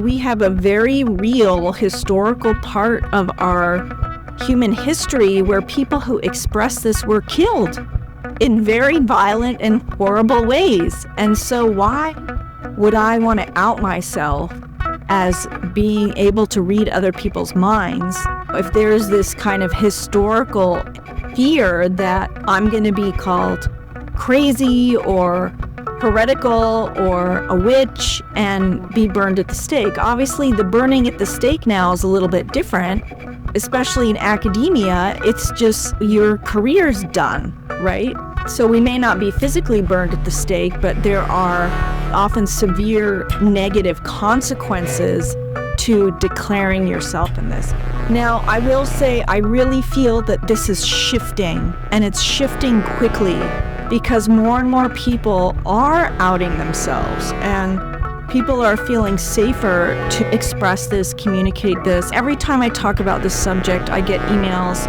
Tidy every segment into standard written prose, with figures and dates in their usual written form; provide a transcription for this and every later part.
We have a very real historical part of our human history where people who express this were killed in very violent and horrible ways. And so why would I want to out myself as being able to read other people's minds if there's this kind of historical fear that I'm going to be called crazy or heretical or a witch and be burned at the stake? Obviously, the burning at the stake now is a little bit different, especially in academia. It's just your career's done, right? So we may not be physically burned at the stake, but there are often severe negative consequences to declaring yourself in this. Now, I will say I really feel that this is shifting, and it's shifting quickly, because more and more people are outing themselves and people are feeling safer to express this, communicate this. Every time I talk about this subject, I get emails.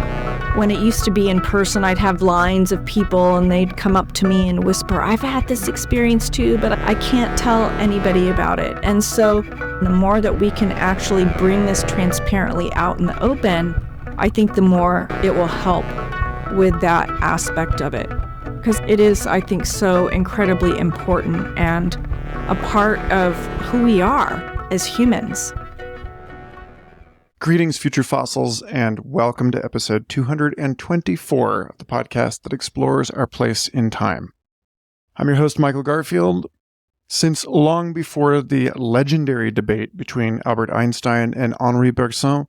When it used to be in person, I'd have lines of people and they'd come up to me and whisper, I've had this experience too, but I can't tell anybody about it. And so the more that we can actually bring this transparently out in the open, I think the more it will help with that aspect of it. Because it is, I think, so incredibly important and a part of who we are as humans. Greetings, future fossils, and welcome to episode 224 of the podcast that explores our place in time. I'm your host, Michael Garfield. Since long before the legendary debate between Albert Einstein and Henri Bergson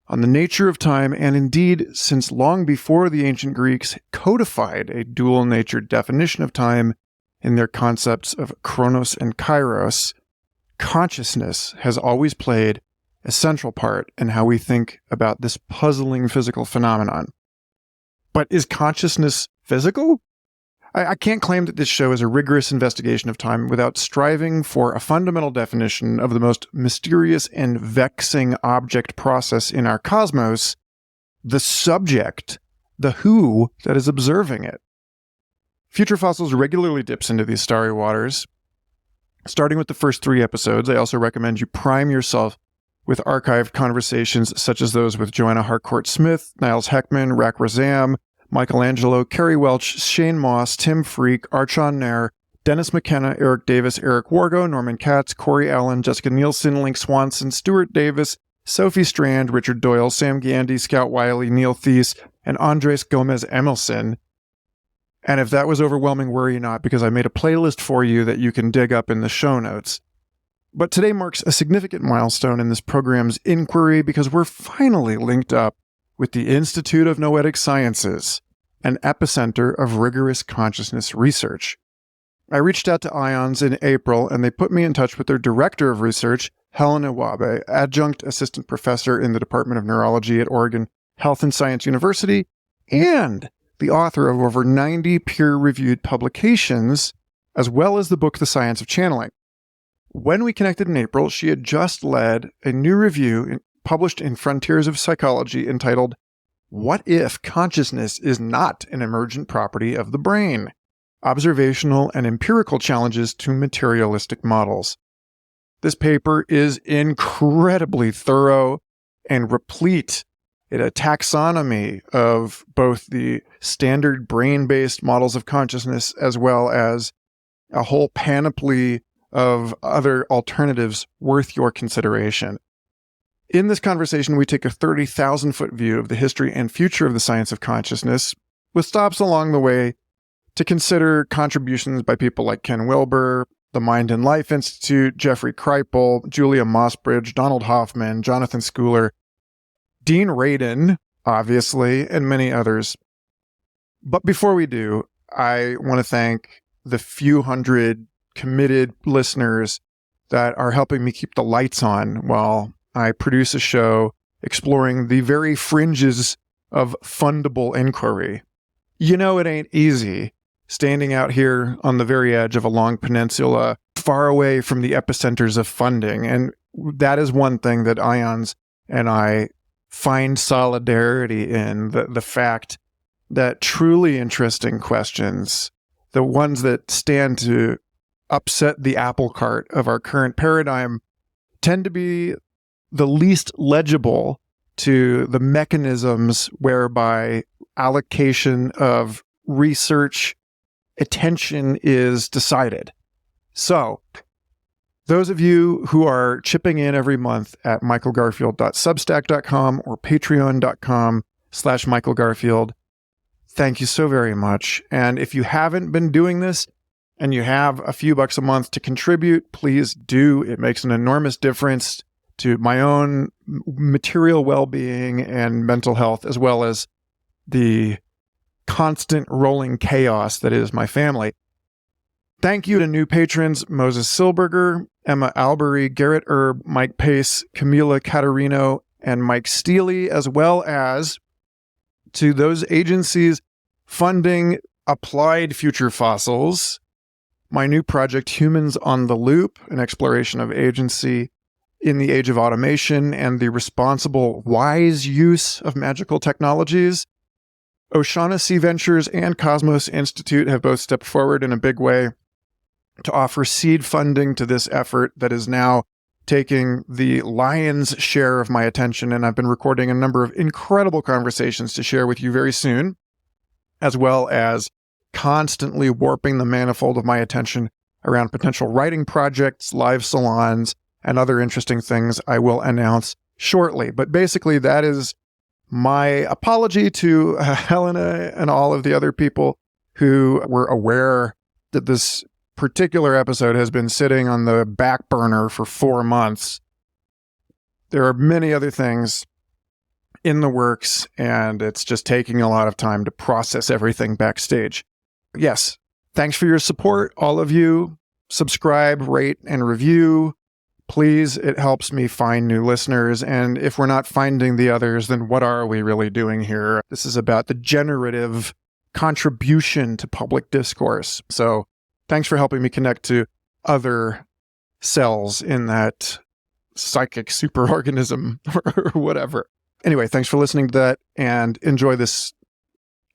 on the nature of time, and indeed since long before the ancient Greeks codified a dual-natured definition of time in their concepts of chronos and kairos, consciousness has always played a central part in how we think about this puzzling physical phenomenon. But is consciousness physical? I can't claim that this show is a rigorous investigation of time without striving for a fundamental definition of the most mysterious and vexing object process in our cosmos, the subject, the who that is observing it. Future Fossils regularly dips into these starry waters. Starting with the first 3 episodes, I also recommend you prime yourself with archived conversations such as those with Joanna Harcourt-Smith, Niles Heckman, Rak Razam, Michelangelo, Kerry Welch, Shane Moss, Tim Freak, Archon Nair, Dennis McKenna, Eric Davis, Eric Wargo, Norman Katz, Corey Allen, Jessica Nielsen, Link Swanson, Stuart Davis, Sophie Strand, Richard Doyle, Sam Gandy, Scout Wiley, Neil Thies, and Andres Gomez Emelson. And if that was overwhelming, worry not, because I made a playlist for you that you can dig up in the show notes. But today marks a significant milestone in this program's inquiry because we're finally linked up with the Institute of Noetic Sciences, an epicenter of rigorous consciousness research. I reached out to IONS in April, and they put me in touch with their director of research, Helané Wahbeh, adjunct assistant professor in the Department of Neurology at Oregon Health and Science University, and the author of over 90 peer-reviewed publications, as well as the book The Science of Channeling. When we connected in April, she had just led a new review published in Frontiers of Psychology entitled, What If Consciousness is Not an Emergent Property of the Brain? Observational and Empirical Challenges to Materialistic Models. This paper is incredibly thorough and replete in a taxonomy of both the standard brain-based models of consciousness as well as a whole panoply of other alternatives worth your consideration. In this conversation, we take a 30,000-foot view of the history and future of the science of consciousness, with stops along the way to consider contributions by people like Ken Wilber, the Mind and Life Institute, Jeffrey Kripal, Julia Mossbridge, Donald Hoffman, Jonathan Schooler, Dean Radin, obviously, and many others. But before we do, I want to thank the few hundred committed listeners that are helping me keep the lights on while I produce a show exploring the very fringes of fundable inquiry. You know it ain't easy standing out here on the very edge of a long peninsula, far away from the epicenters of funding. And that is one thing that IONS and I find solidarity in, the fact that truly interesting questions, the ones that stand to upset the apple cart of our current paradigm, tend to be the least legible to the mechanisms whereby allocation of research attention is decided. So, those of you who are chipping in every month at michaelgarfield.substack.com or patreon.com/michaelgarfield, thank you so very much. And if you haven't been doing this and you have a few bucks a month to contribute, please do. It makes an enormous difference to my own material well-being and mental health, as well as the constant rolling chaos that is my family. Thank you to new patrons Moses Silberger, Emma Albury, Garrett Erb, Mike Pace, Camila Catarino, and Mike Steely, as well as to those agencies funding applied future fossils, my new project Humans on the Loop, an exploration of agency in the age of automation and the responsible, wise use of magical technologies. O'Shaughnessy Ventures and Cosmos Institute have both stepped forward in a big way to offer seed funding to this effort that is now taking the lion's share of my attention, and I've been recording a number of incredible conversations to share with you very soon, as well as constantly warping the manifold of my attention around potential writing projects, live salons, and other interesting things I will announce shortly. But basically, that is my apology to Helane and all of the other people who were aware that this particular episode has been sitting on the back burner for 4 months. There are many other things in the works, and it's just taking a lot of time to process everything backstage. Yes, thanks for your support, all of you. Subscribe, rate, and review. Please, it helps me find new listeners, and if we're not finding the others, then what are we really doing here? This is about the generative contribution to public discourse. So thanks for helping me connect to other cells in that psychic superorganism or whatever. Anyway, thanks for listening to that, and enjoy this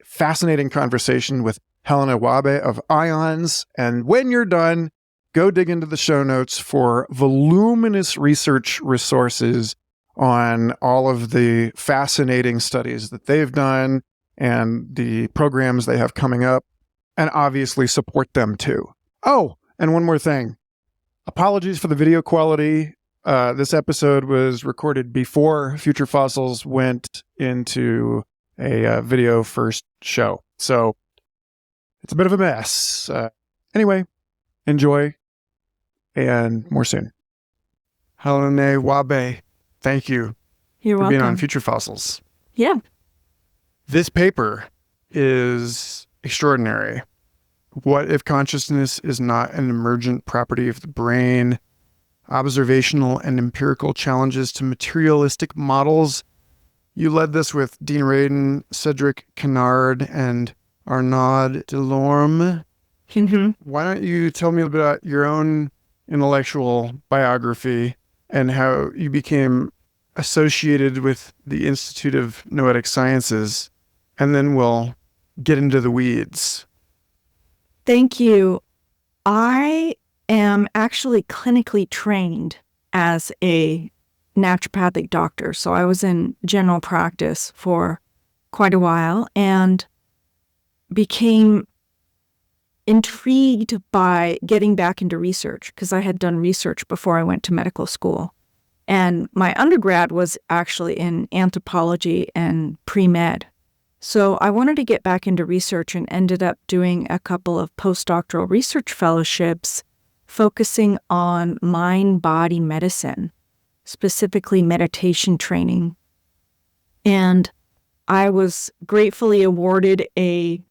fascinating conversation with Helané Wahbeh of IONS. And when you're done, go dig into the show notes for voluminous research resources on all of the fascinating studies that they've done and the programs they have coming up, and obviously support them too. Oh, and one more thing. Apologies for the video quality. This episode was recorded before Future Fossils went into a video first show. So it's a bit of a mess. Anyway, enjoy, and more soon. Helané Wahbeh, thank you You're for welcome. being on Future Fossils. Yeah. This paper is extraordinary. What if consciousness is not an emergent property of the brain? Observational and empirical challenges to materialistic models. You led this with Dean Radin, Cedric Kennard, and Arnaud Delorme. Mm-hmm. Why don't you tell me about your own intellectual biography and how you became associated with the Institute of Noetic Sciences, and then we'll get into the weeds. Thank you. I am actually clinically trained as a naturopathic doctor. So I was in general practice for quite a while and became intrigued by getting back into research because I had done research before I went to medical school. And my undergrad was actually in anthropology and pre-med. So I wanted to get back into research and ended up doing a couple of postdoctoral research fellowships focusing on mind-body medicine, specifically meditation training. And I was gratefully awarded a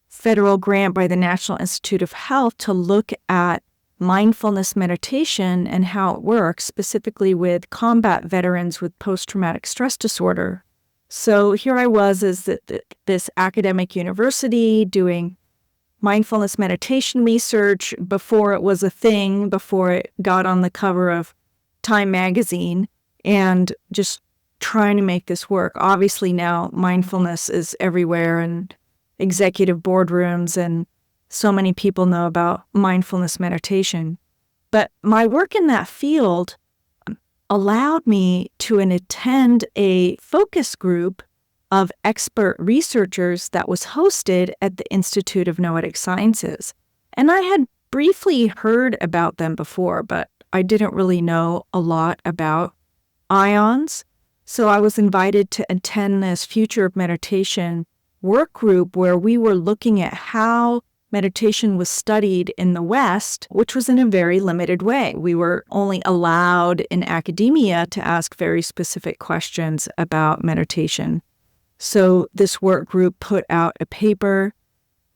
federal grant by the National Institute of Health to look at mindfulness meditation and how it works, specifically with combat veterans with post-traumatic stress disorder. So here I was as this academic university doing mindfulness meditation research before it was a thing, before it got on the cover of Time magazine, and just trying to make this work. Obviously now mindfulness is everywhere and executive boardrooms, and so many people know about mindfulness meditation. But my work in that field allowed me to attend a focus group of expert researchers that was hosted at the Institute of Noetic Sciences. And I had briefly heard about them before, but I didn't really know a lot about IONS. So I was invited to attend this Future of Meditation work group where we were looking at how meditation was studied in the West, which was in a very limited way. We were only allowed in academia to ask very specific questions about meditation. So this work group put out a paper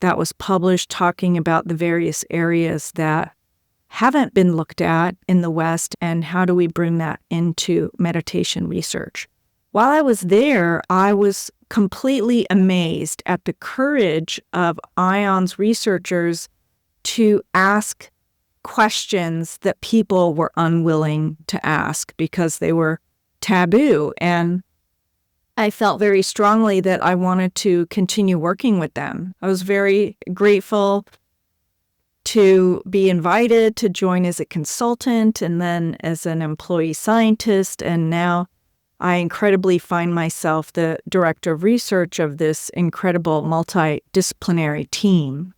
that was published talking about the various areas that haven't been looked at in the West and how do we bring that into meditation research. While I was there, I was completely amazed at the courage of IONS researchers to ask questions that people were unwilling to ask because they were taboo. And I felt very strongly that I wanted to continue working with them. I was very grateful to be invited to join as a consultant and then as an employee scientist. And now I incredibly find myself the director of research of this incredible multidisciplinary team.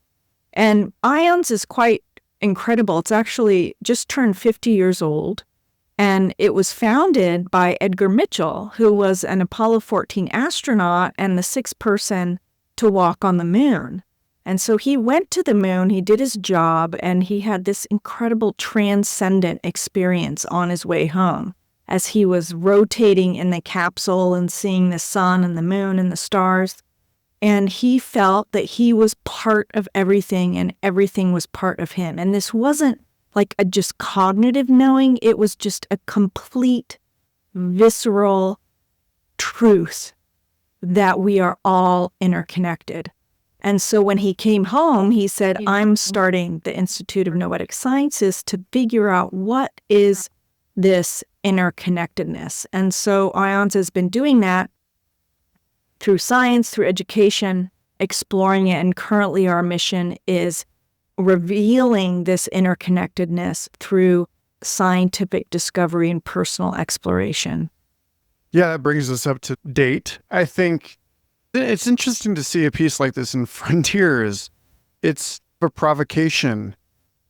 And IONS is quite incredible. It's actually just turned 50 years old. And it was founded by Edgar Mitchell, who was an Apollo 14 astronaut and the sixth person to walk on the moon. And so he went to the moon, he did his job, and he had this incredible transcendent experience on his way home as he was rotating in the capsule and seeing the sun and the moon and the stars. And he felt that he was part of everything and everything was part of him. And this wasn't like a just cognitive knowing, it was just a complete visceral truth that we are all interconnected. And so when he came home, he said, I'm starting the Institute of Noetic Sciences to figure out what is this interconnectedness. And so IONS has been doing that through science, through education, exploring it. And currently our mission is revealing this interconnectedness through scientific discovery and personal exploration. Yeah, that brings us up to date. I think it's interesting to see a piece like this in Frontiers. It's a provocation,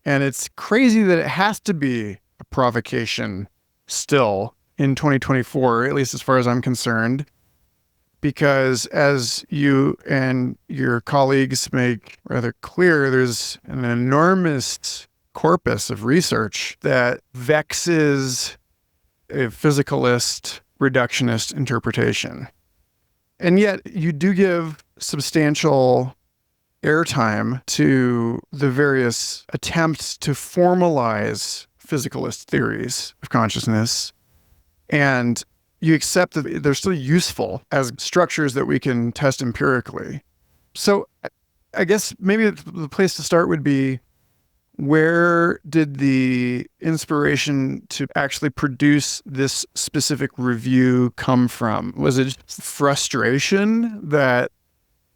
and it's crazy that it has to be a provocation still in 2024, at least as far as I'm concerned, because as you and your colleagues make rather clear, there's an enormous corpus of research that vexes a physicalist, reductionist interpretation. And yet you do give substantial airtime to the various attempts to formalize physicalist theories of consciousness. And you accept that they're still useful as structures that we can test empirically. So I guess maybe the place to start would be, where did the inspiration to actually produce this specific review come from? Was it frustration that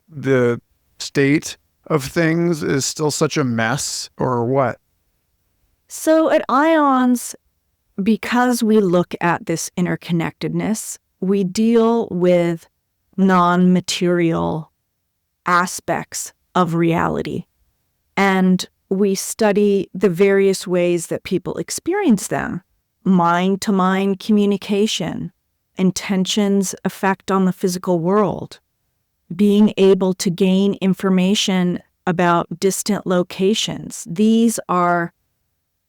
the state of things is still such a mess, or what? So at IONS, because we look at this interconnectedness, we deal with non-material aspects of reality. And we study the various ways that people experience them. Mind-to-mind communication, intention's effect on the physical world, being able to gain information about distant locations. These are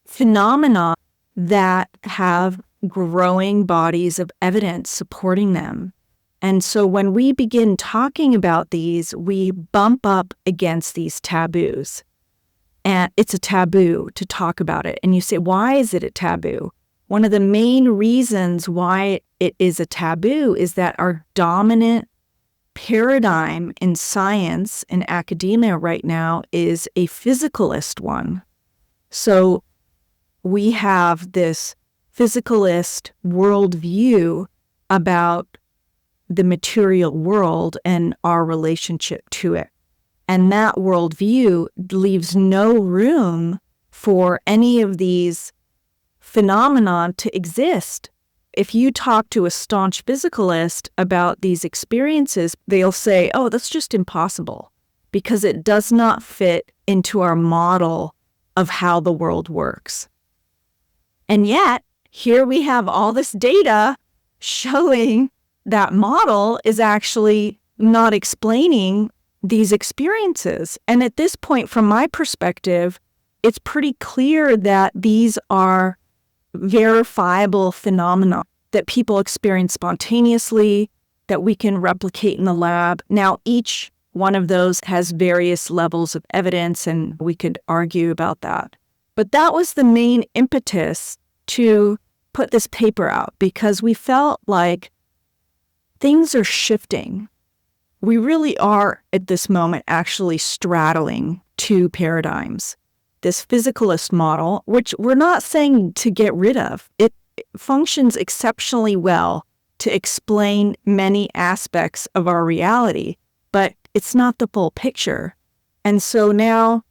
phenomena that have growing bodies of evidence supporting them. And so when we begin talking about these, we bump up against these taboos. And it's a taboo to talk about it. And you say, why is it a taboo? One of the main reasons why it is a taboo is that our dominant paradigm in science and academia right now is a physicalist one. So we have this physicalist worldview about the material world and our relationship to it. And that worldview leaves no room for any of these phenomena to exist. If you talk to a staunch physicalist about these experiences, they'll say, oh, that's just impossible because it does not fit into our model of how the world works. And yet, here we have all this data showing that model is actually not explaining these experiences. And at this point, from my perspective, it's pretty clear that these are verifiable phenomena that people experience spontaneously, that we can replicate in the lab. Now, each one of those has various levels of evidence, and we could argue about that. But that was the main impetus to put this paper out, because we felt like things are shifting. We really are, at this moment, actually straddling two paradigms. This physicalist model, which we're not saying to get rid of, it functions exceptionally well to explain many aspects of our reality, but it's not the full picture. And so now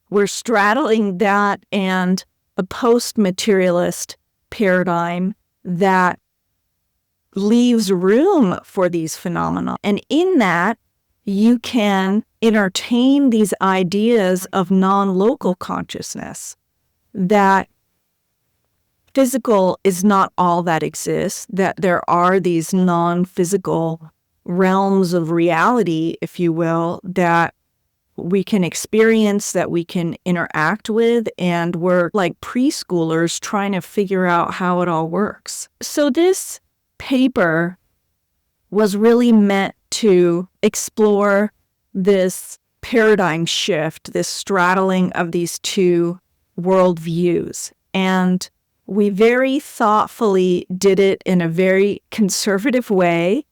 we're straddling that and a post-materialist paradigm that leaves room for these phenomena. And in that, you can entertain these ideas of non-local consciousness, that physical is not all that exists, that there are these non-physical realms of reality, if you will, that we can experience, that we can interact with, and we're like preschoolers trying to figure out how it all works. So this paper was really meant to explore this paradigm shift, this straddling of these two worldviews. And we very thoughtfully did it in a very conservative way.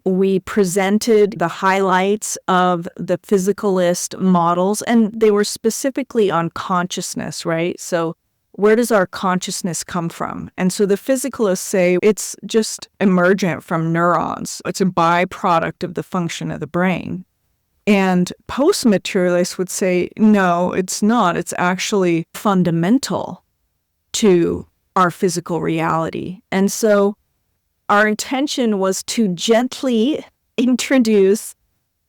We presented the highlights of the physicalist models, and they were specifically on consciousness, right? So where does our consciousness come from? And so the physicalists say it's just emergent from neurons. It's a byproduct of the function of the brain. And post-materialists would say, no, it's not. It's actually fundamental to our physical reality. And so our intention was to gently introduce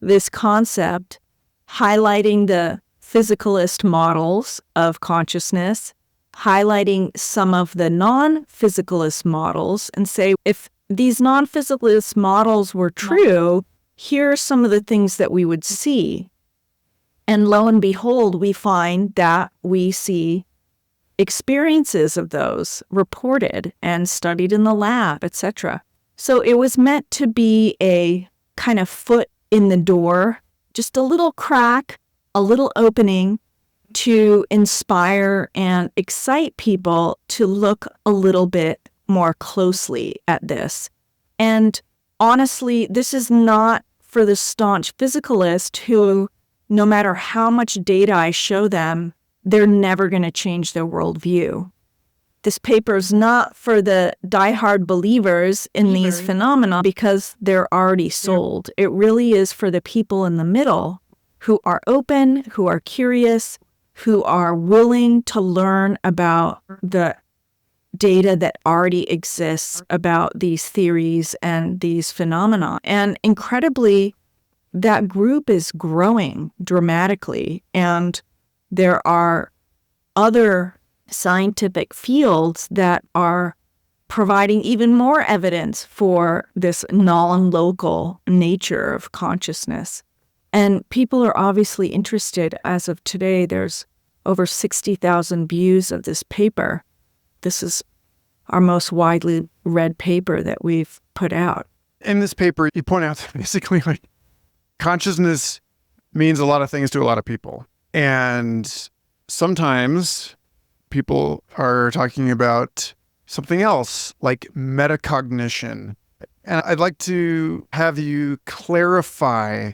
this concept, highlighting the physicalist models of consciousness, highlighting some of the non-physicalist models, and say, if these non-physicalist models were true, here are some of the things that we would see. And lo and behold, we find that we see experiences of those reported and studied in the lab, etc. So it was meant to be a kind of foot in the door, just a little crack, a little opening to inspire and excite people to look a little bit more closely at this. And honestly, this is not for the staunch physicalist who, no matter how much data I show them, they're never going to change their worldview. This paper is not for the diehard believers in these phenomena because they're already sold. It really is for the people in the middle who are open, who are curious, who are willing to learn about the data that already exists about these theories and these phenomena. And incredibly, that group is growing dramatically. And there are other scientific fields that are providing even more evidence for this non-local nature of consciousness. And people are obviously interested. As of today, there's over 60,000 views of this paper. This is our most widely read paper that we've put out. In this paper, you point out that basically, like, consciousness means a lot of things to a lot of people. And sometimes people are talking about something else, like metacognition. And I'd like to have you clarify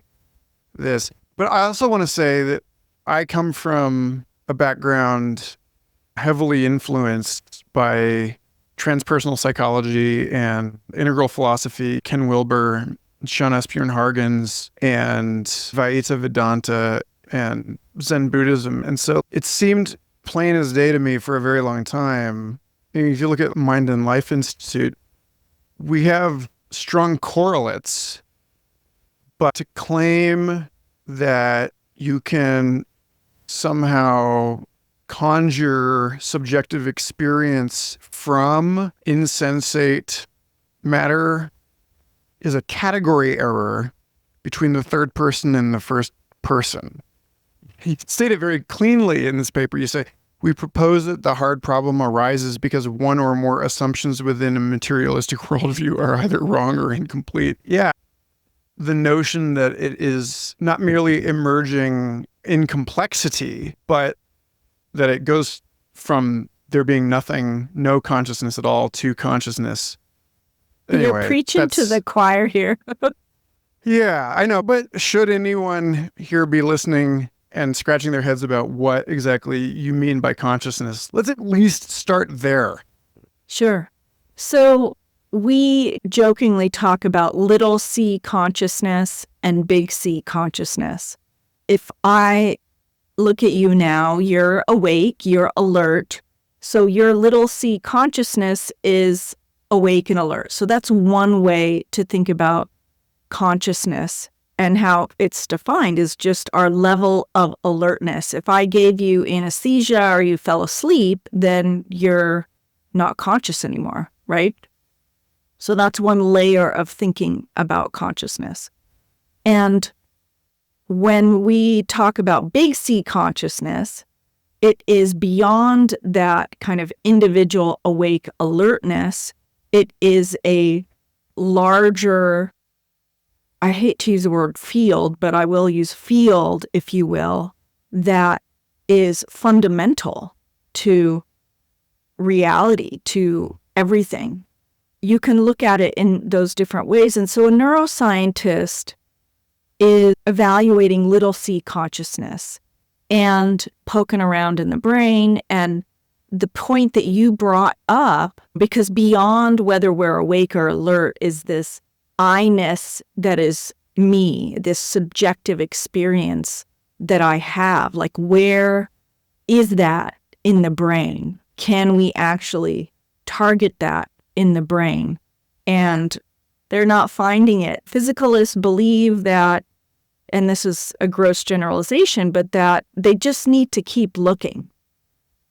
this. But I also want to say that I come from a background heavily influenced by transpersonal psychology and integral philosophy, Ken Wilber, Sean Asbjørn Hargens, and Vaita Vedanta, and Zen Buddhism. And so it seemed plain as day to me for a very long time if you look at Mind and Life Institute, we have strong correlates, but to claim that you can somehow conjure subjective experience from insensate matter is a category error between the third person and the first person. You state it very cleanly in this paper. You say, we propose that the hard problem arises because one or more assumptions within a materialistic worldview are either wrong or incomplete. Yeah. The notion that it is not merely emerging in complexity, but that it goes from there being nothing, no consciousness at all, to consciousness. Anyway, you're preaching to the choir here. Yeah, I know. But should anyone here be listening and scratching their heads about what exactly you mean by consciousness, let's at least start there. Sure. So we jokingly talk about little c consciousness and big C consciousness. If I look at you now, you're awake, you're alert. So your little c consciousness is awake and alert. So that's one way to think about consciousness, and how it's defined is just our level of alertness. If I gave you anesthesia or you fell asleep, then you're not conscious anymore, right? So that's one layer of thinking about consciousness. And when we talk about big C consciousness, it is beyond that kind of individual awake alertness. It is a larger, I hate to use the word field, but I will use field, if you will, that is fundamental to reality, to everything. You can look at it in those different ways. And so a neuroscientist is evaluating little c consciousness and poking around in the brain. And the point that you brought up, because beyond whether we're awake or alert is this I-ness that is me, this subjective experience that I have. Like, where is that in the brain? Can we actually target that in the brain? And they're not finding it. Physicalists believe that, and this is a gross generalization, but that they just need to keep looking.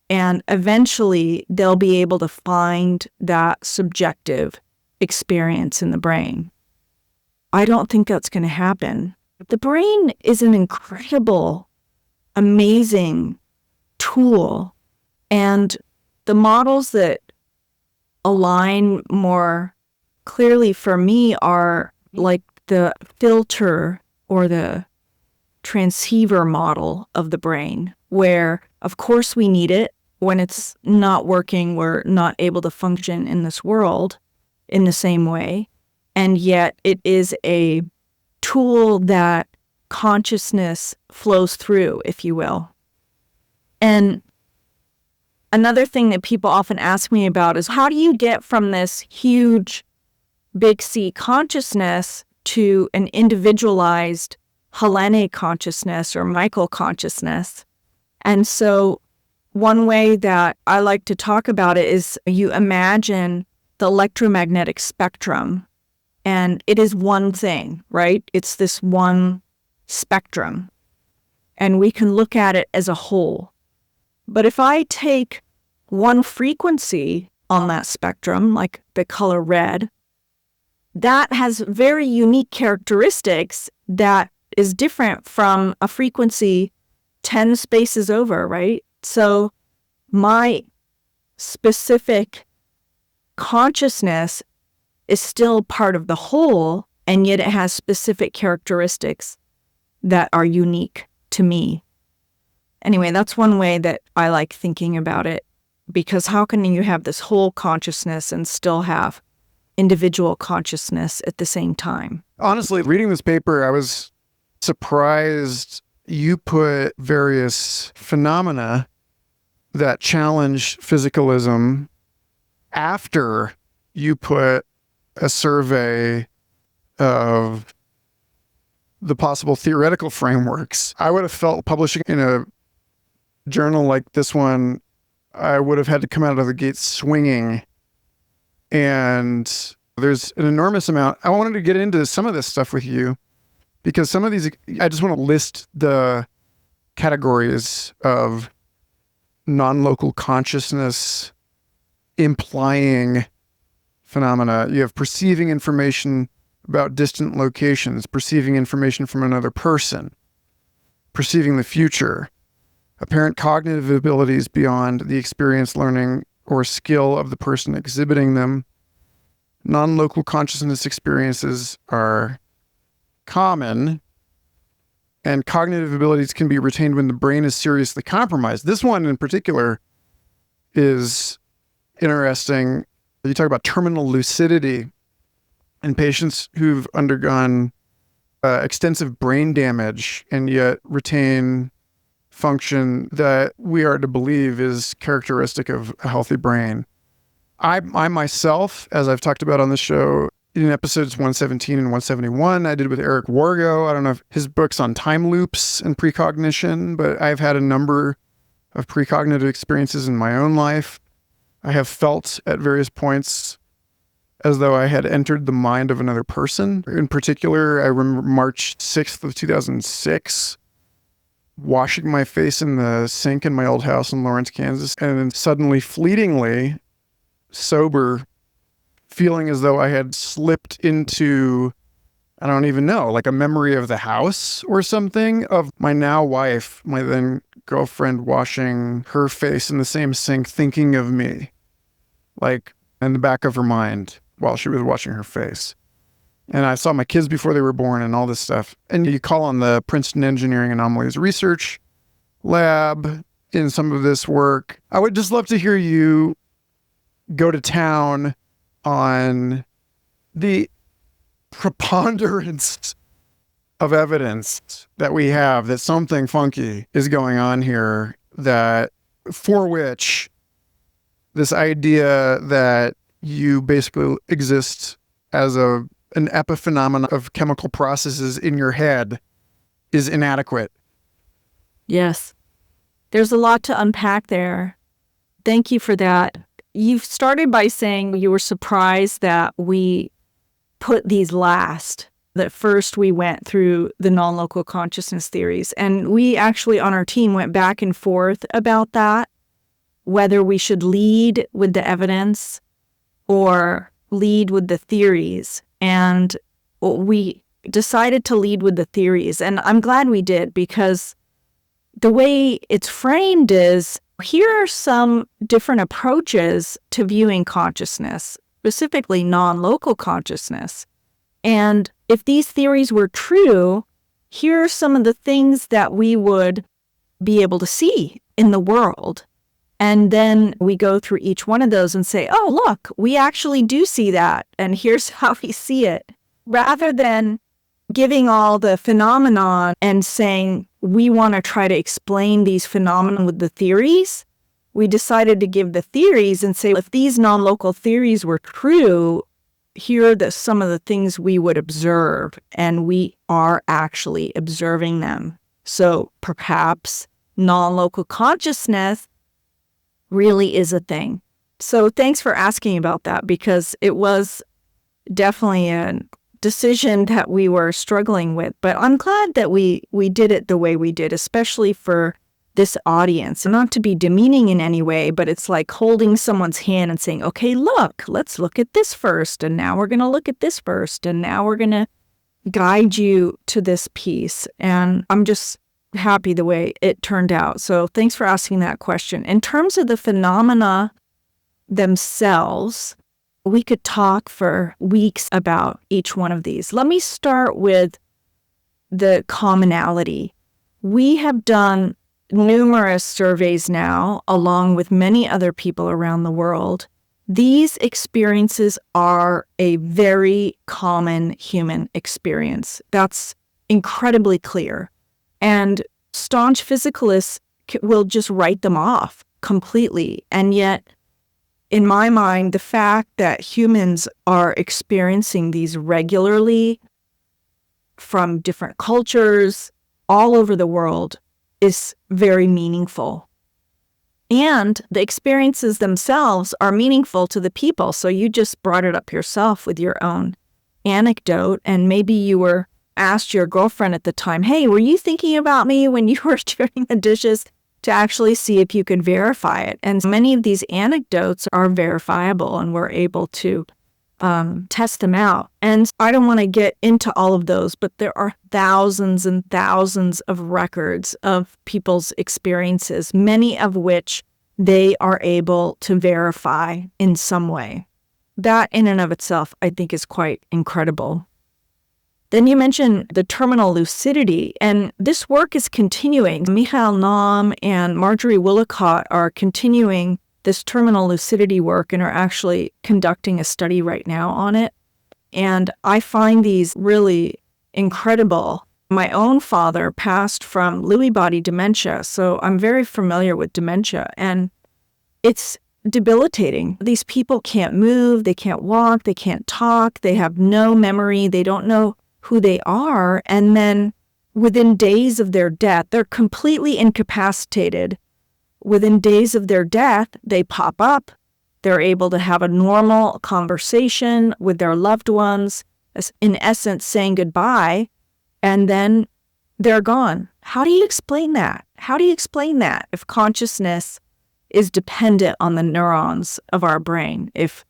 And eventually they'll be able to find that subjective experience in the brain. I don't think that's going to happen. The brain is an incredible, amazing tool. And the models that align more clearly for me are like the filter or the transceiver model of the brain, where, of course, we need it. When it's not working, we're not able to function in this world in the same way. And yet it is a tool that consciousness flows through, if you will. And another thing that people often ask me about is, how do you get from this huge big C consciousness to an individualized Helane consciousness or Michael consciousness? And so one way that I like to talk about it is, you imagine the electromagnetic spectrum, and it is one thing, right? It's this one spectrum, and we can look at it as a whole. But if I take one frequency on that spectrum, like the color red, that has very unique characteristics that is different from a frequency 10 spaces over, right? So my specific consciousness is still part of the whole, and yet it has specific characteristics that are unique to me. Anyway, that's one way that I like thinking about it, because how can you have this whole consciousness and still have individual consciousness at the same time? Honestly, reading this paper, I was surprised you put various phenomena that challenge physicalism after you put a survey of the possible theoretical frameworks. I would have felt publishing in a journal like this one, I would have had to come out of the gate swinging. And there's an enormous amount. I wanted to get into some of this stuff with you because some of these, I just want to list the categories of non-local consciousness implying phenomena. You have perceiving information about distant locations, perceiving information from another person, perceiving the future, apparent cognitive abilities beyond the experience, learning, or skill of the person exhibiting them. Non-local consciousness experiences are common, and cognitive abilities can be retained when the brain is seriously compromised. This one in particular is interesting. You talk about terminal lucidity in patients who've undergone extensive brain damage and yet retain function that we are to believe is characteristic of a healthy brain. I myself, as I've talked about on the show in episodes 117 and 171, I did with Eric Wargo. I don't know if his book's on time loops and precognition, but I've had a number of precognitive experiences in my own life. I have felt at various points as though I had entered the mind of another person. In particular, I remember March 6th of 2006, washing my face in the sink in my old house in Lawrence, Kansas, and then suddenly, fleetingly, sober, feeling as though I had slipped into, I don't even know, like a memory of the house or something of my now wife, my then girlfriend, washing her face in the same sink, thinking of me, like in the back of her mind while she was washing her face. And I saw my kids before they were born and all this stuff. And you call on the Princeton Engineering Anomalies Research Lab in some of this work. I would just love to hear you go to town on the preponderance of evidence that we have that something funky is going on here, that for which this idea that you basically exist as an epiphenomenon of chemical processes in your head is inadequate. Yes. There's a lot to unpack there. Thank you for that. You started by saying you were surprised that we put these last, that first we went through the non-local consciousness theories. And we actually on our team went back and forth about that, whether we should lead with the evidence or lead with the theories. And we decided to lead with the theories. And I'm glad we did, because the way it's framed is, here are some different approaches to viewing consciousness, specifically non-local consciousness. And if these theories were true, here are some of the things that we would be able to see in the world. And then we go through each one of those and say, oh, look, we actually do see that. And here's how we see it. Rather than giving all the phenomenon and saying, we want to try to explain these phenomena with the theories, we decided to give the theories and say, if these non-local theories were true, here are some of the things we would observe, and we are actually observing them. So perhaps non-local consciousness really is a thing. So thanks for asking about that, because it was definitely a decision that we were struggling with. But I'm glad that we did it the way we did, especially for this audience. And not to be demeaning in any way, but it's like holding someone's hand and saying, okay, look, let's look at this first. And now we're going to look at this first. And now we're going to guide you to this piece. And I'm just happy the way it turned out. So thanks for asking that question. In terms of the phenomena themselves, we could talk for weeks about each one of these. Let me start with the commonality. We have done numerous surveys now, along with many other people around the world. These experiences are a very common human experience. That's incredibly clear. And staunch physicalists will just write them off completely. And yet, in my mind, the fact that humans are experiencing these regularly from different cultures all over the world is very meaningful. And the experiences themselves are meaningful to the people. So you just brought it up yourself with your own anecdote, and maybe you were asked your girlfriend at the time, hey, were you thinking about me when you were doing the dishes, to actually see if you could verify it. And many of these anecdotes are verifiable, and we're able to test them out. And I don't want to get into all of those, but there are thousands and thousands of records of people's experiences, many of which they are able to verify in some way. That in and of itself, I think, is quite incredible. Then you mentioned the terminal lucidity, and this work is continuing. Michael Naum and Marjorie Willicott are continuing this terminal lucidity work and are actually conducting a study right now on it. And I find these really incredible. My own father passed from Lewy body dementia, so I'm very familiar with dementia, and it's debilitating. These people can't move, they can't walk, they can't talk, they have no memory, they don't know who they are, and then within days of their death, they're completely incapacitated. Within days of their death, they pop up. They're able to have a normal conversation with their loved ones, in essence saying goodbye, and then they're gone. How do you explain that? How do you explain that if consciousness is dependent on the neurons of our brain, if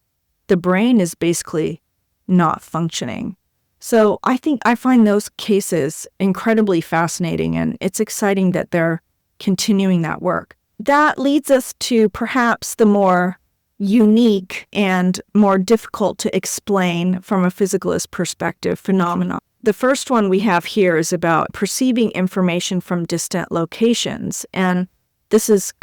the brain is basically not functioning? So I find those cases incredibly fascinating, and it's exciting that they're continuing that work. That leads us to perhaps the more unique and more difficult to explain from a physicalist perspective phenomena. The first one we have here is about perceiving information from distant locations, and this is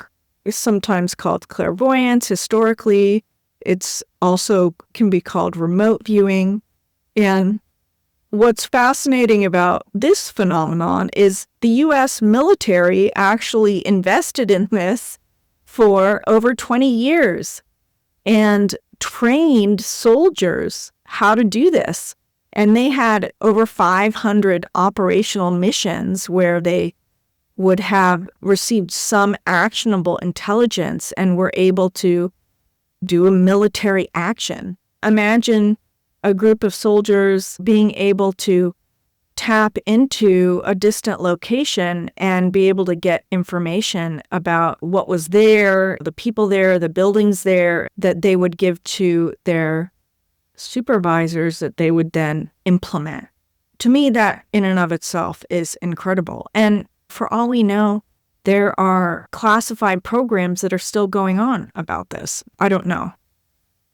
sometimes called clairvoyance. Historically, it's also can be called remote viewing. And what's fascinating about this phenomenon is the U.S. military actually invested in this for over 20 years and trained soldiers how to do this. And they had over 500 operational missions where they would have received some actionable intelligence and were able to do a military action. Imagine a group of soldiers being able to tap into a distant location and be able to get information about what was there, the people there, the buildings there, that they would give to their supervisors that they would then implement. To me, that in and of itself is incredible. And for all we know, there are classified programs that are still going on about this. I don't know.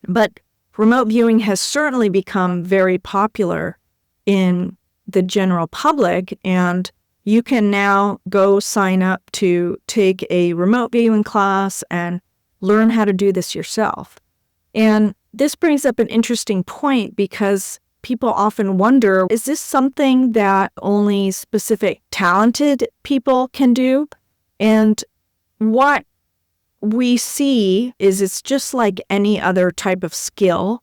But remote viewing has certainly become very popular in the general public, and you can now go sign up to take a remote viewing class and learn how to do this yourself. And this brings up an interesting point because people often wonder, is this something that only specific talented people can do? And what we see is it's just like any other type of skill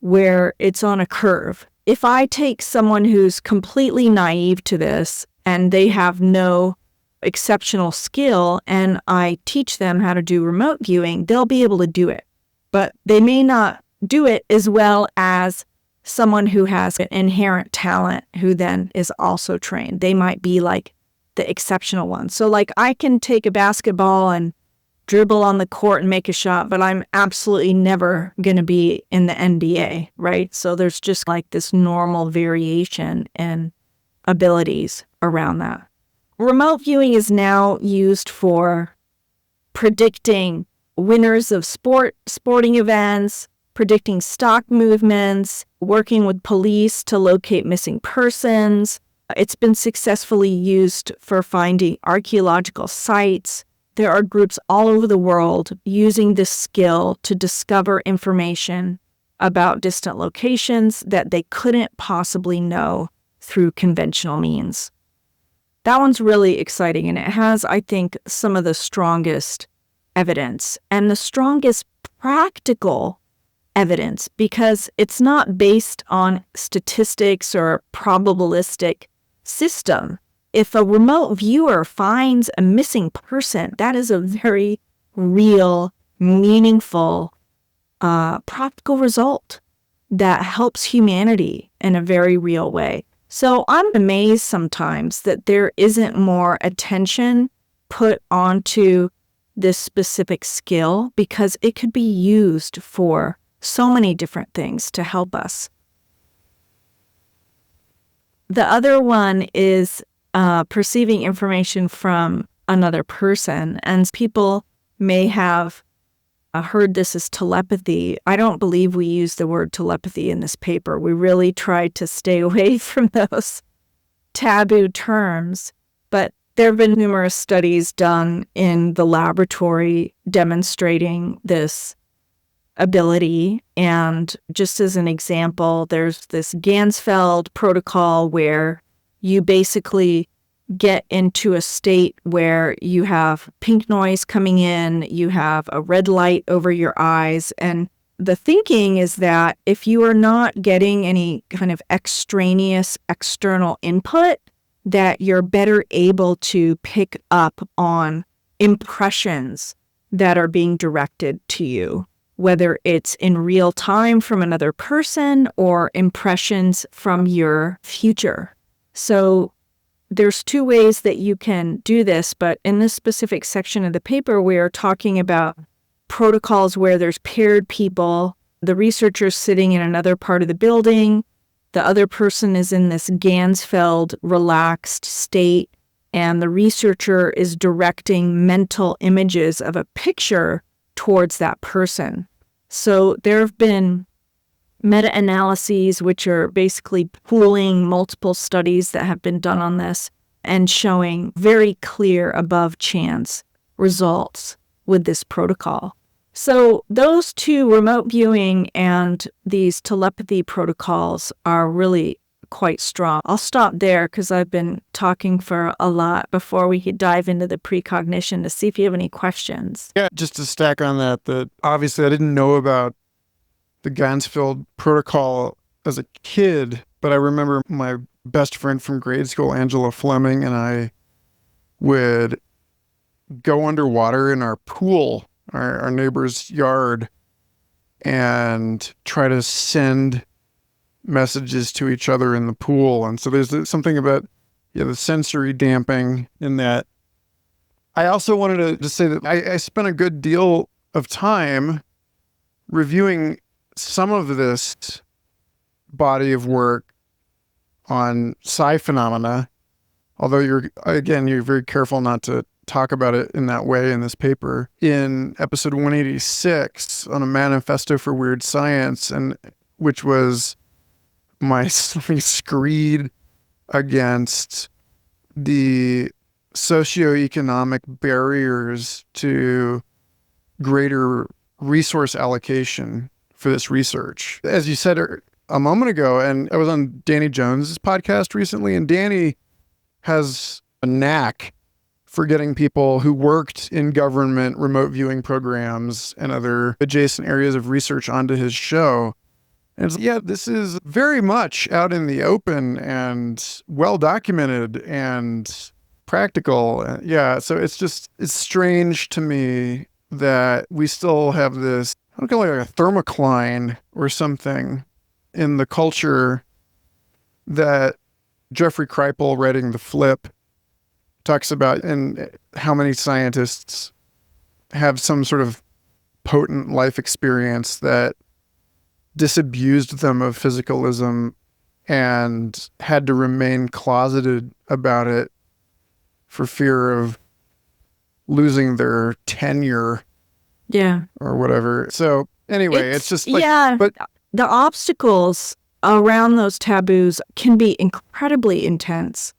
where it's on a curve. If I take someone who's completely naive to this and they have no exceptional skill and I teach them how to do remote viewing, they'll be able to do it. But they may not do it as well as someone who has an inherent talent who then is also trained. They might be like the exceptional one. So like I can take a basketball and dribble on the court and make a shot, but I'm absolutely never going to be in the NBA, right? So there's just like this normal variation in abilities around that. Remote viewing is now used for predicting winners of sporting events, predicting stock movements, working with police to locate missing persons. It's been successfully used for finding archaeological sites. There are groups all over the world using this skill to discover information about distant locations that they couldn't possibly know through conventional means. That one's really exciting, and it has, I think, some of the strongest evidence and the strongest practical evidence because it's not based on statistics or a probabilistic system. If a remote viewer finds a missing person, that is a very real, meaningful, practical result that helps humanity in a very real way. So I'm amazed sometimes that there isn't more attention put onto this specific skill, because it could be used for so many different things to help us. The other one is perceiving information from another person, and people may have heard this as telepathy. I don't believe we use the word telepathy in this paper. We really tried to stay away from those taboo terms, but there have been numerous studies done in the laboratory demonstrating this ability. And just as an example, there's this Garfield protocol where you basically get into a state where you have pink noise coming in, you have a red light over your eyes. And the thinking is that if you are not getting any kind of extraneous external input, that you're better able to pick up on impressions that are being directed to you, whether it's in real time from another person or impressions from your future. So there's two ways that you can do this, but in this specific section of the paper, we are talking about protocols where there's paired people, the researcher's sitting in another part of the building, the other person is in this Garfield relaxed state, and the researcher is directing mental images of a picture towards that person. So there have been meta-analyses, which are basically pooling multiple studies that have been done on this and showing very clear above chance results with this protocol. So those two, remote viewing and these telepathy protocols, are really quite strong. I'll stop there because I've been talking for a lot before we could dive into the precognition to see if you have any questions. Yeah, just to stack on that obviously I didn't know about the Garfield protocol as a kid, but I remember my best friend from grade school, Angela Fleming, and I would go underwater in our pool, our neighbor's yard, and try to send messages to each other in the pool. And so there's something about the sensory damping in that. I also wanted to just say that I spent a good deal of time reviewing some of this body of work on psi phenomena, although you're very careful not to talk about it in that way in this paper. In episode 186 on a manifesto for weird science, and which was my screed against the socioeconomic barriers to greater resource allocation for this research. As you said a moment ago, and I was on Danny Jones's podcast recently, and Danny has a knack for getting people who worked in government remote viewing programs and other adjacent areas of research onto his show. And this is very much out in the open and well documented and practical. So it's strange to me that we still have this, I don't know, like a thermocline or something in the culture that Jeffrey Kripal, writing The Flip, talks about, and how many scientists have some sort of potent life experience that disabused them of physicalism and had to remain closeted about it for fear of losing their tenure. Yeah. Or whatever. So anyway, it's just like, but the obstacles around those taboos can be incredibly intense.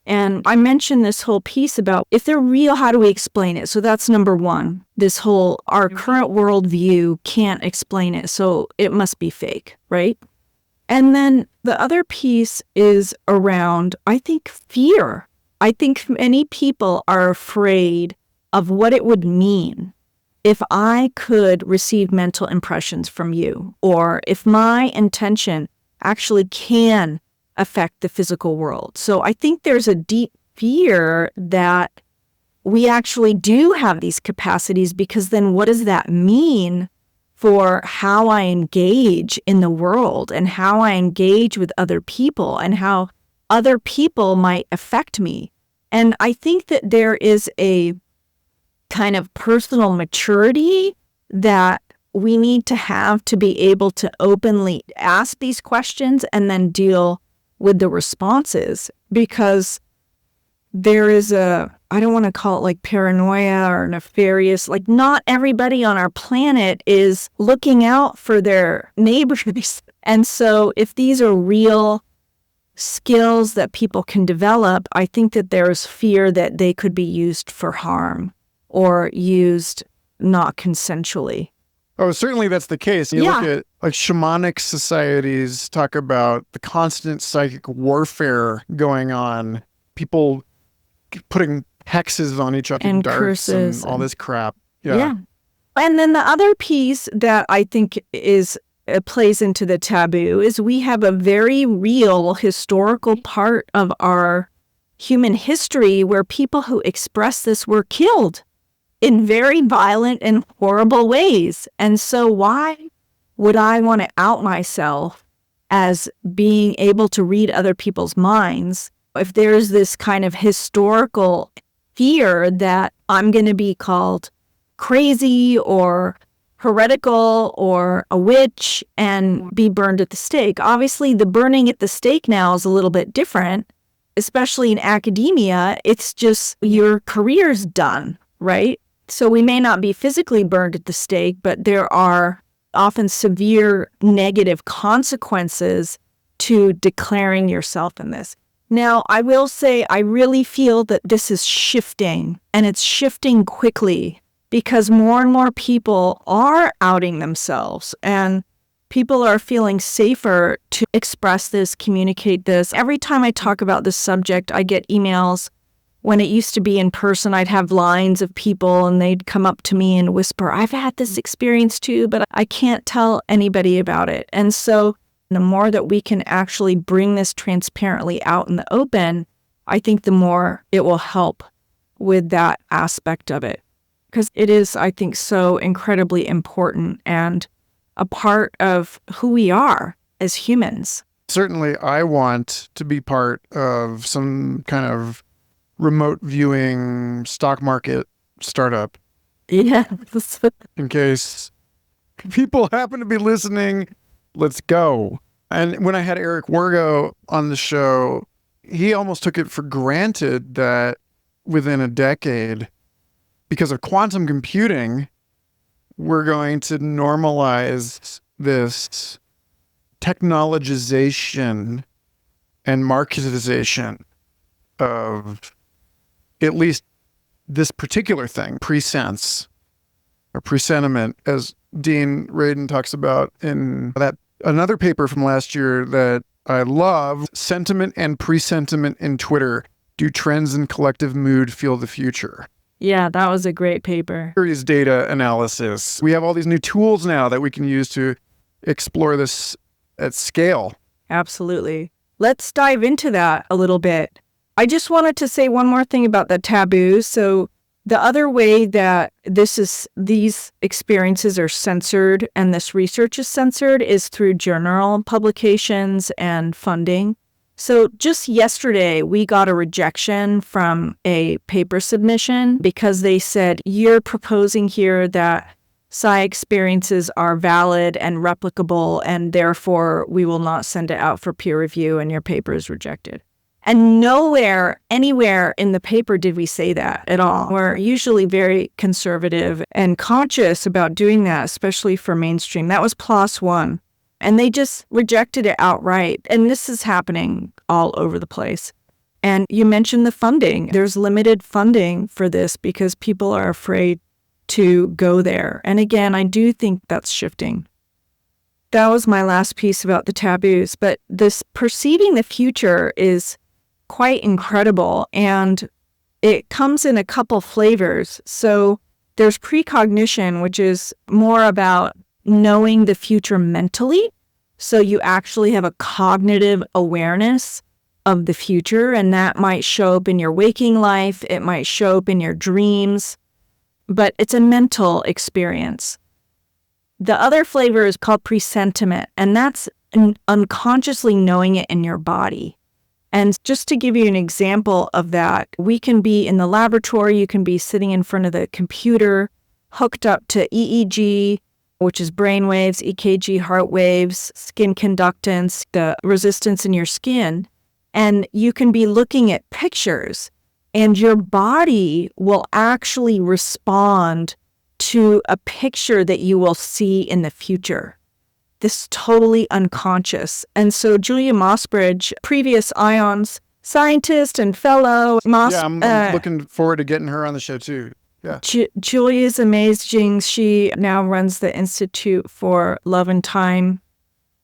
And I mentioned this whole piece about if they're real, how do we explain it? So that's number one. This whole, our current worldview can't explain it, so it must be fake, right? And then the other piece is around, I think, fear. I think many people are afraid of what it would mean if I could receive mental impressions from you, or if my intention actually can affect the physical world. So I think there's a deep fear that we actually do have these capacities, because then what does that mean for how I engage in the world and how I engage with other people and how other people might affect me? And I think that there is a kind of personal maturity that we need to have to be able to openly ask these questions and then deal with the responses, because there is I don't want to call it like paranoia or nefarious, like not everybody on our planet is looking out for their neighbors. And so if these are real skills that people can develop, I think that there's fear that they could be used for harm or used not consensually. Oh, certainly that's the case. You look at like shamanic societies talk about the constant psychic warfare going on, people putting hexes on each other, and darts curses and all this crap. Yeah. And then the other piece that I think is plays into the taboo is we have a very real historical part of our human history where people who express this were killed in very violent and horrible ways. And so why would I want to out myself as being able to read other people's minds if there's this kind of historical fear that I'm going to be called crazy or heretical or a witch and be burned at the stake? Obviously, the burning at the stake now is a little bit different, especially in academia. It's just your career's done, right? So we may not be physically burned at the stake, but there are often severe negative consequences to declaring yourself in this. Now, I will say I really feel that this is shifting, and it's shifting quickly because more and more people are outing themselves, and people are feeling safer to express this, communicate this. Every time I talk about this subject, I get emails. When it used to be in person, I'd have lines of people and they'd come up to me and whisper, I've had this experience too, but I can't tell anybody about it. And so the more that we can actually bring this transparently out in the open, I think the more it will help with that aspect of it. Because it is, I think, so incredibly important and a part of who we are as humans. Certainly, I want to be part of some kind of remote viewing stock market startup. Yeah. In case people happen to be listening, let's go. And when I had Eric Wargo on the show, he almost took it for granted that within a decade, because of quantum computing, we're going to normalize this technologization and marketization of at least this particular thing, presense or presentiment, as Dean Radin talks about in that another paper from last year that I love, Sentiment and Presentiment in Twitter. Do trends in collective mood fuel the future? Yeah, that was a great paper. Series data analysis. We have all these new tools now that we can use to explore this at scale. Absolutely. Let's dive into that a little bit. I just wanted to say one more thing about the taboo. So the other way that these experiences are censored and this research is censored is through journal publications and funding. So just yesterday, we got a rejection from a paper submission because they said, you're proposing here that psi experiences are valid and replicable, and therefore we will not send it out for peer review and your paper is rejected. And nowhere, anywhere in the paper did we say that at all. We're usually very conservative and conscious about doing that, especially for mainstream. That was PLOS One. And they just rejected it outright. And this is happening all over the place. And you mentioned the funding. There's limited funding for this because people are afraid to go there. And again, I do think that's shifting. That was my last piece about the taboos. But this perceiving the future is quite incredible, and it comes in a couple flavors. So there's precognition, which is more about knowing the future mentally. So you actually have a cognitive awareness of the future, and that might show up in your waking life. It might show up in your dreams, but it's a mental experience. The other flavor is called presentiment, and that's unconsciously knowing it in your body. And just to give you an example of that, we can be in the laboratory, you can be sitting in front of the computer, hooked up to EEG, which is brain waves, EKG, heart waves, skin conductance, the resistance in your skin. And you can be looking at pictures, and your body will actually respond to a picture that you will see in the future. This is totally unconscious. And so Julia Mossbridge, previous IONS scientist and fellow. I'm looking forward to getting her on the show too. Yeah. Julia's amazing. She now runs the Institute for Love and Time.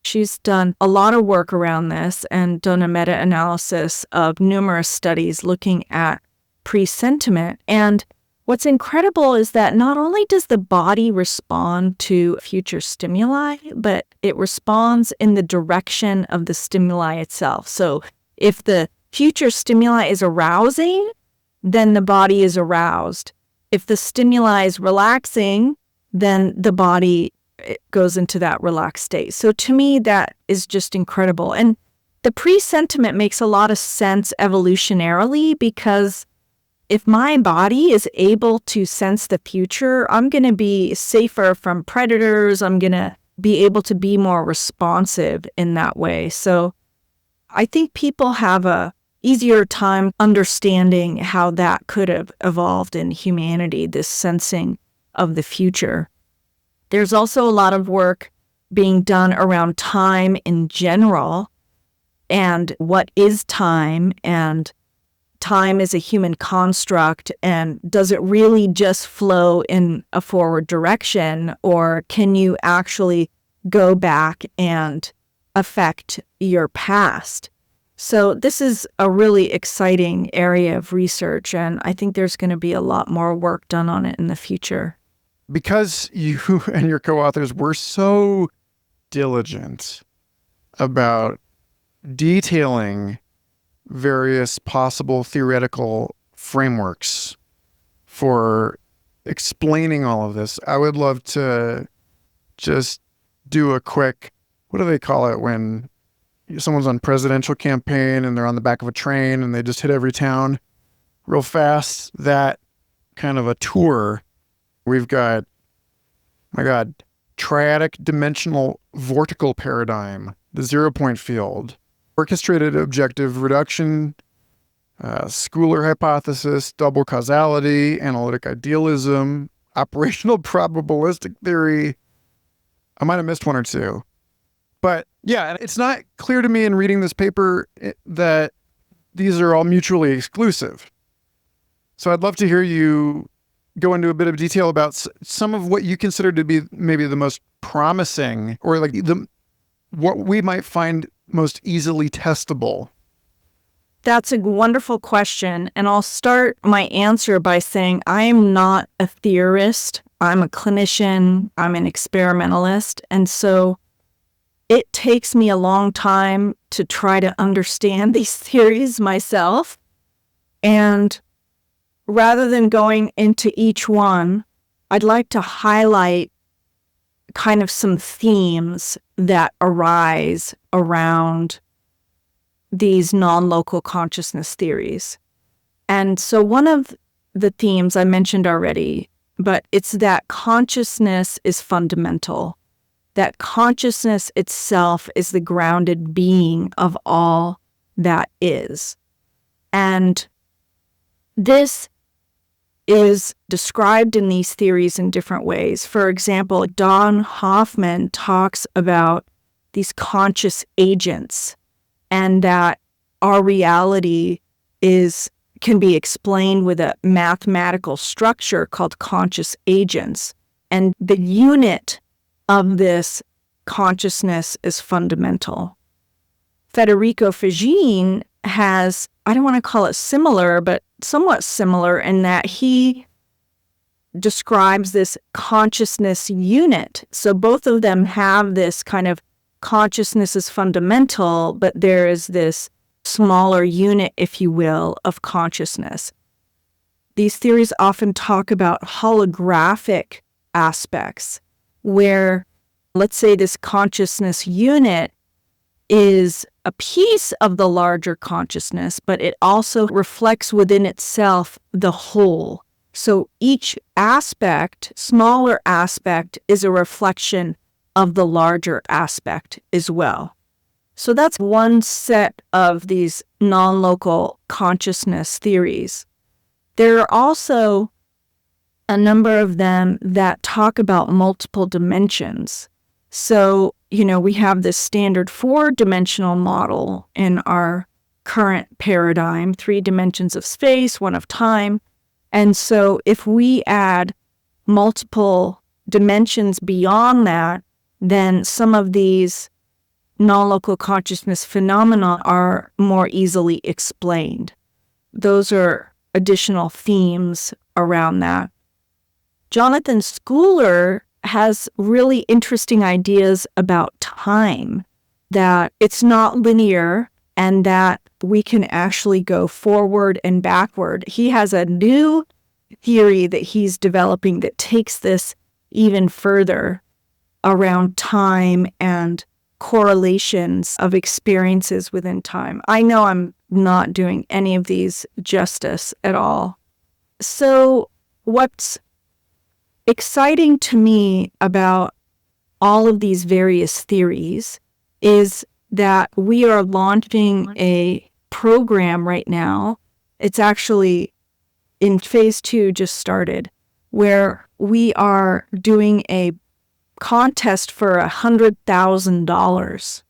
She's done a lot of work around this and done a meta-analysis of numerous studies looking at presentiment. And what's incredible is that not only does the body respond to future stimuli, but it responds in the direction of the stimuli itself. So if the future stimuli is arousing, then the body is aroused. If the stimuli is relaxing, then the body goes into that relaxed state. So to me, that is just incredible. And the presentiment makes a lot of sense evolutionarily, because if my body is able to sense the future, I'm going to be safer from predators. I'm going to be able to be more responsive in that way. So I think people have a easier time understanding how that could have evolved in humanity, this sensing of the future. There's also a lot of work being done around time in general, and what is time, and time is a human construct, and does it really just flow in a forward direction, or can you actually go back and affect your past? So this is a really exciting area of research, and I think there's going to be a lot more work done on it in the future. Because you and your co-authors were so diligent about detailing various possible theoretical frameworks for explaining all of this, I would love to just do a quick, what do they call it when someone's on presidential campaign and they're on the back of a train and they just hit every town real fast? That kind of a tour. We've got, my God, triadic dimensional vortical paradigm, the 0-point field, orchestrated objective reduction, Schooler hypothesis, double causality, analytic idealism, operational probabilistic theory. I might have missed one or two. But yeah, it's not clear to me in reading this paper that these are all mutually exclusive. So I'd love to hear you go into a bit of detail about some of what you consider to be maybe the most promising, or like what we might find most easily testable. That's a wonderful question. And I'll start my answer by saying I am not a theorist. I'm a clinician. I'm an experimentalist. And so it takes me a long time to try to understand these theories myself. And rather than going into each one, I'd like to highlight kind of some themes that arise around these non-local consciousness theories. And so one of the themes I mentioned already, but it's that consciousness is fundamental, that consciousness itself is the grounded being of all that is. And this is described in these theories in different ways. For example, Don Hoffman talks about these conscious agents, and that our reality can be explained with a mathematical structure called conscious agents. And the unit of this consciousness is fundamental. Federico Fagin has, I don't want to call it similar, but somewhat similar in that he describes this consciousness unit. So both of them have this kind of consciousness is fundamental, but there is this smaller unit, if you will, of consciousness. These theories often talk about holographic aspects where, let's say, this consciousness unit is a piece of the larger consciousness, but it also reflects within itself the whole. So each aspect, smaller aspect, is a reflection of the larger aspect as well. So that's one set of these non-local consciousness theories. There are also a number of them that talk about multiple dimensions. So, we have this standard 4-dimensional model in our current paradigm, 3 dimensions of space, 1 of time. And so if we add multiple dimensions beyond that, then some of these non-local consciousness phenomena are more easily explained. Those are additional themes around that. Jonathan Schooler has really interesting ideas about time, that it's not linear and that we can actually go forward and backward. He has a new theory that he's developing that takes this even further around time and correlations of experiences within time. I know I'm not doing any of these justice at all. So what's exciting to me about all of these various theories is that we are launching a program right now. It's actually in phase 2, just started, where we are doing a contest for $100,000.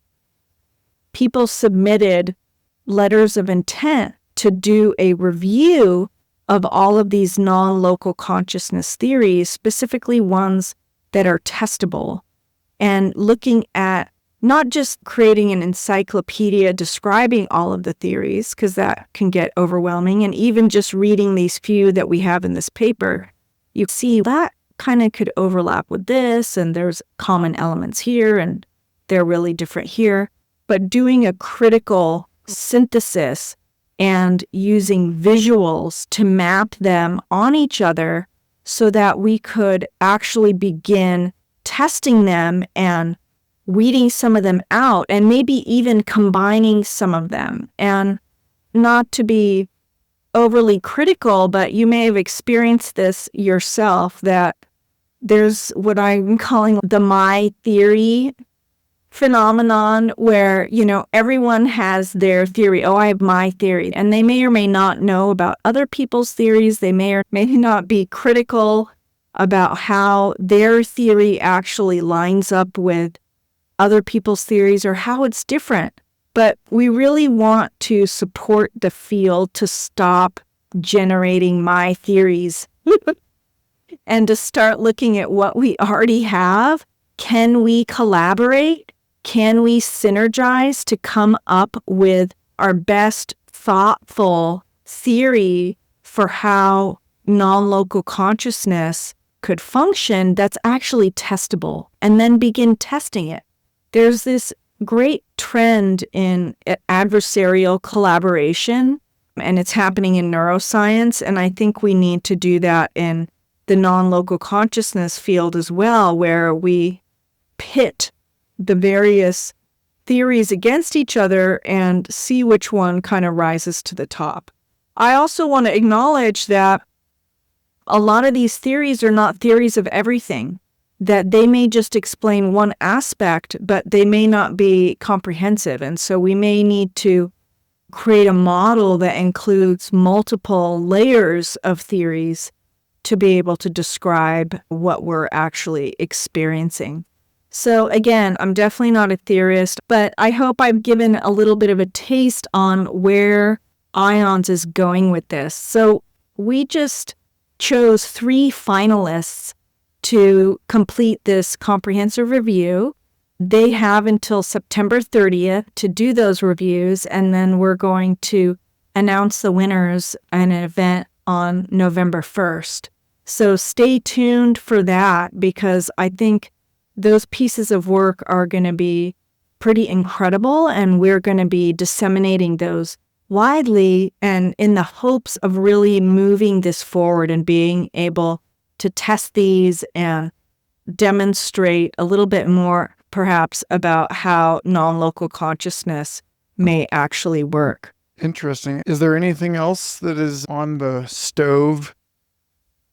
People submitted letters of intent to do a review of all of these non-local consciousness theories, specifically ones that are testable, and looking at not just creating an encyclopedia describing all of the theories, because that can get overwhelming, and even just reading these few that we have in this paper, you see that kind of could overlap with this, and there's common elements here, and they're really different here. But doing a critical synthesis and using visuals to map them on each other so that we could actually begin testing them and weeding some of them out, and maybe even combining some of them. And not to be overly critical, but you may have experienced this yourself, that there's what I'm calling the my theory phenomenon, where, everyone has their theory. Oh, I have my theory. And they may or may not know about other people's theories. They may or may not be critical about how their theory actually lines up with other people's theories or how it's different. But we really want to support the field to stop generating my theories and to start looking at what we already have. Can we collaborate? Can we synergize to come up with our best thoughtful theory for how non-local consciousness could function that's actually testable, and then begin testing it? There's this great trend in adversarial collaboration, and it's happening in neuroscience, and I think we need to do that in the non-local consciousness field as well, where we pit the various theories against each other and see which one kind of rises to the top. I also want to acknowledge that a lot of these theories are not theories of everything, that they may just explain one aspect, but they may not be comprehensive. And so we may need to create a model that includes multiple layers of theories to be able to describe what we're actually experiencing. So again, I'm definitely not a theorist, but I hope I've given a little bit of a taste on where IONS is going with this. So we just chose 3 finalists to complete this comprehensive review. They have until September 30th to do those reviews, and then we're going to announce the winners in an event on November 1st. So stay tuned for that, because I think those pieces of work are going to be pretty incredible, and we're going to be disseminating those widely and in the hopes of really moving this forward and being able to test these and demonstrate a little bit more, perhaps, about how non-local consciousness may actually work. Interesting. Is there anything else that is on the stove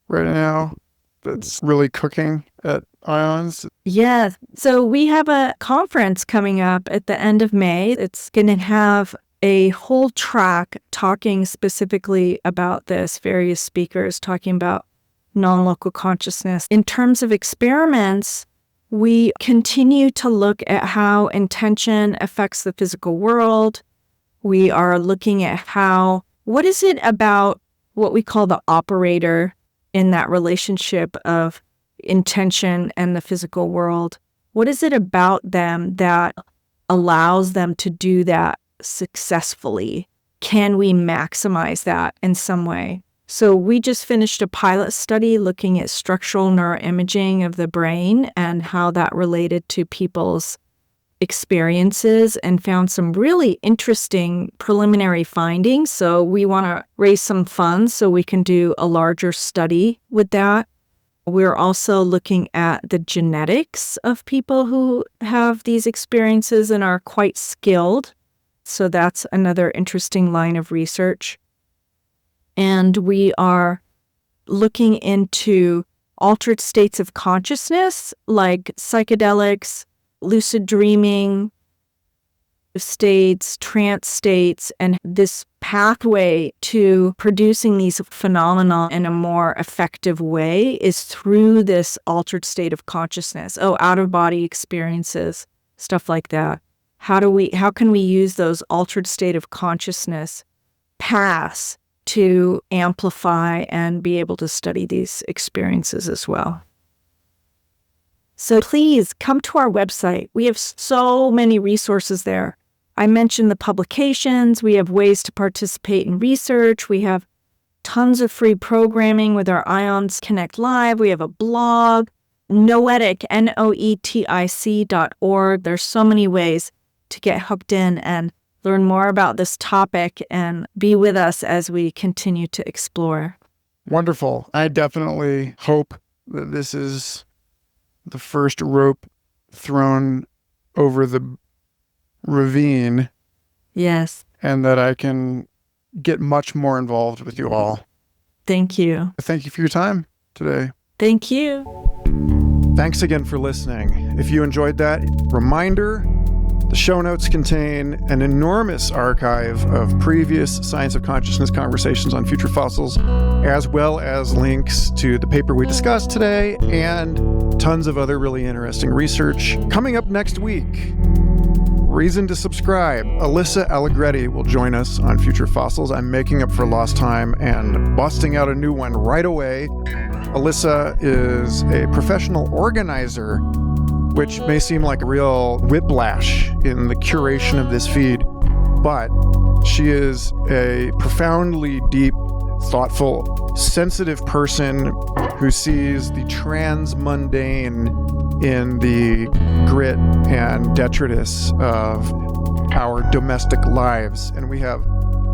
right now that's really cooking at IONS? Yes. So we have a conference coming up at the end of May. It's going to have a whole track talking specifically about this, various speakers talking about non-local consciousness. In terms of experiments, we continue to look at how intention affects the physical world. We are looking at what is it about what we call the operator in that relationship of intention and the physical world? What is it about them that allows them to do that successfully? Can we maximize that in some way? So we just finished a pilot study looking at structural neuroimaging of the brain and how that related to people's experiences, and found some really interesting preliminary findings. So we want to raise some funds so we can do a larger study with that. We're also looking at the genetics of people who have these experiences and are quite skilled. So that's another interesting line of research. And we are looking into altered states of consciousness like psychedelics, lucid dreaming states, trance states, and this pathway to producing these phenomena in a more effective way is through this altered state of consciousness. Out-of-body experiences, stuff like that. How can we use those altered state of consciousness paths to amplify and be able to study these experiences as well? So please come to our website. We have so many resources there. I mentioned the publications. We have ways to participate in research. We have tons of free programming with our IONS Connect Live. We have a blog, Noetic, Noetic.org. There's so many ways to get hooked in and learn more about this topic and be with us as we continue to explore. Wonderful. I definitely hope that this is the first rope thrown over the ravine. Yes. And that I can get much more involved with you all. Thank you. Thank you for your time today. Thank you. Thanks again for listening. If you enjoyed that, reminder, the show notes contain an enormous archive of previous science of consciousness conversations on future fossils, as well as links to the paper we discussed today and tons of other really interesting research. Coming up next week, reason to subscribe. Alyssa Allegretti will join us on Future Fossils. I'm making up for lost time and busting out a new one right away. Alyssa is a professional organizer, which may seem like a real whiplash in the curation of this feed, but she is a profoundly deep, thoughtful, sensitive person who sees the transmundane in the grit and detritus of our domestic lives. And we have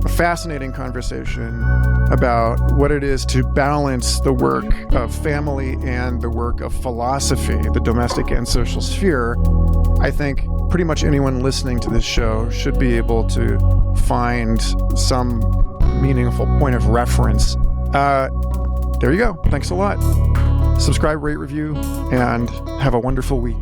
a fascinating conversation about what it is to balance the work of family and the work of philosophy, the domestic and social sphere. I think pretty much anyone listening to this show should be able to find some meaningful point of reference. There you go. Thanks a lot. Subscribe, rate, review, and have a wonderful week.